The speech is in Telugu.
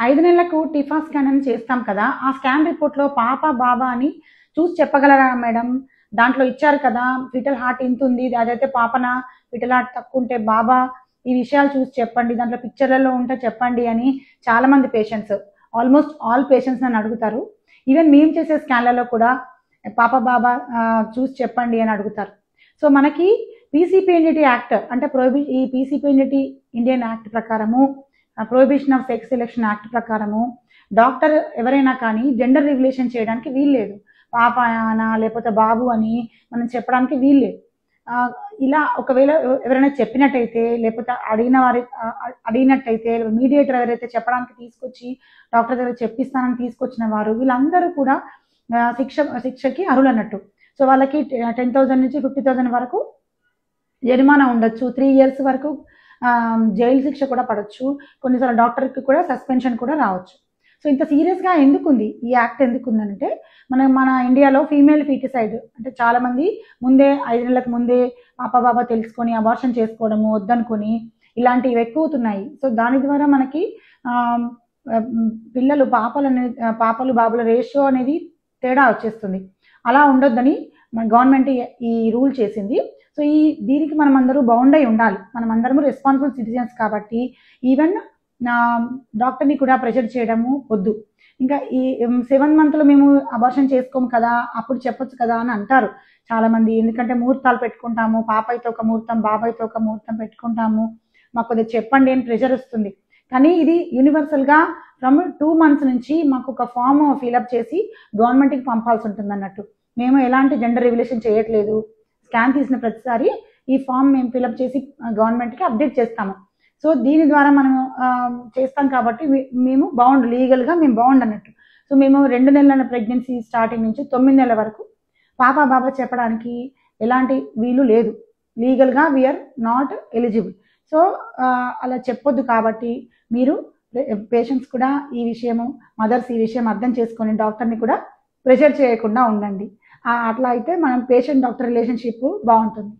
5 నెలలకు టిఫా స్కాన్ అని చేస్తాం కదా, ఆ స్కాన్ రిపోర్ట్లో పాప బాబా అని చూసి చెప్పగలరా మేడం? దాంట్లో ఇచ్చారు కదా ఫిటల్ హార్ట్ ఇంత ఉంది, అదైతే పాపన, ఫిటల్ హార్ట్ తక్కువ ఉంటే బాబా, ఈ విషయాలు చూసి చెప్పండి, దాంట్లో పిక్చర్లలో ఉంటే చెప్పండి అని చాలామంది పేషెంట్స్, ఆల్మోస్ట్ ఆల్ పేషెంట్స్ నన్ను అడుగుతారు. ఈవెన్ మేము చేసే స్కాన్లలో కూడా పాప బాబా చూసి చెప్పండి అని అడుగుతారు. సో మనకి పీసీపీఎన్డిటీ యాక్ట్ అంటే ఈ పీసీపీఎన్డిటీ ఇండియన్ యాక్ట్ ప్రకారము, prohibition of sex selection act ప్రకారము డాక్టర్ ఎవరైనా కానీ జెండర్ రెగ్యులేషన్ చేయడానికి వీల్లేదు. పాప అనా లేకపోతే బాబు అని మనం చెప్పడానికి వీల్లేదు. ఇలా ఒకవేళ ఎవరైనా చెప్పినట్టయితే, లేకపోతే అడిగినట్టయితే, మీడియేటర్ ఎవరైతే చెప్పడానికి తీసుకొచ్చి డాక్టర్ దగ్గర చెప్పిస్తానని తీసుకొచ్చిన వారు, వీళ్ళందరూ కూడా శిక్షకి అర్హులు అన్నట్టు. సో వాళ్ళకి 10,000 నుంచి 50,000 వరకు జరిమానా ఉండొచ్చు, 3 years వరకు జైలు శిక్ష కూడా పడవచ్చు, కొన్నిసార్లు డాక్టర్కి కూడా సస్పెన్షన్ కూడా రావచ్చు. సో ఇంత సీరియస్గా ఎందుకుంది ఈ యాక్ట్, ఎందుకుందంటే మన ఇండియాలో ఫీమేల్ ఫీటిసైడ్ అంటే చాలామంది ముందే 5 నెలలకు ముందే పాప బాబా తెలుసుకొని అబార్షన్ చేసుకోవడము వద్దనుకొని ఇలాంటివి ఎక్కువవుతున్నాయి. సో దాని ద్వారా మనకి పిల్లలు పాపలు బాబుల రేషియో అనేది తేడా వచ్చేస్తుంది. అలా ఉండొద్దని మన గవర్నమెంట్ ఈ రూల్ చేసింది. సో దీనికి మనం అందరూ బౌండ్ అయి ఉండాలి. మనం అందరము రెస్పాన్సిబుల్ సిటిజన్స్ కాబట్టి ఈవెన్ డాక్టర్ని కూడా ప్రెషర్ చేయడము వద్దు. ఇంకా ఈ 7 months మేము అబార్షన్ చేసుకోము కదా, అప్పుడు చెప్పొచ్చు కదా అని అంటారు చాలామంది. ఎందుకంటే ముహూర్తాలు పెట్టుకుంటాము, పాప అయితే ఒక ముహూర్తం, బాబు అయితే ఒక ముహూర్తం పెట్టుకుంటాము, మాకు కొద్దిగా చెప్పండి అని ప్రెషర్ వస్తుంది. కానీ ఇది యూనివర్సల్గా ఫ్రమ్ 2 months నుంచి మాకు ఒక ఫామ్ ఫిలప్ చేసి గవర్నమెంట్కి పంపాల్సి ఉంటుంది అన్నట్టు. మేము ఎలాంటి జెండర్ రెగ్యులేషన్ చేయట్లేదు, స్కాన్ తీసిన ప్రతిసారి ఈ ఫామ్ మేము ఫిలప్ చేసి గవర్నమెంట్కి అప్డేట్ చేస్తాము. సో దీని ద్వారా మనం చేస్తాం కాబట్టి మేము లీగల్గా మేము బౌండ్ అన్నట్టు. సో మేము 2 నెలల ప్రెగ్నెన్సీ స్టార్టింగ్ నుంచి 9 నెలల వరకు పాప బాబా చెప్పడానికి ఎలాంటి వీలు లేదు. లీగల్గా వీఆర్ నాట్ ఎలిజిబుల్. సో అలా చెప్పొద్దు. కాబట్టి మీరు పేషెంట్స్ కూడా ఈ విషయము, మదర్స్ ఈ విషయం అర్థం చేసుకొని డాక్టర్ని కూడా ప్రెషర్ చేయకుండా ఉండండి. అట్లా అయితే మనం పేషెంట్ డాక్టర్ రిలేషన్షిప్ బాగుంటుంది.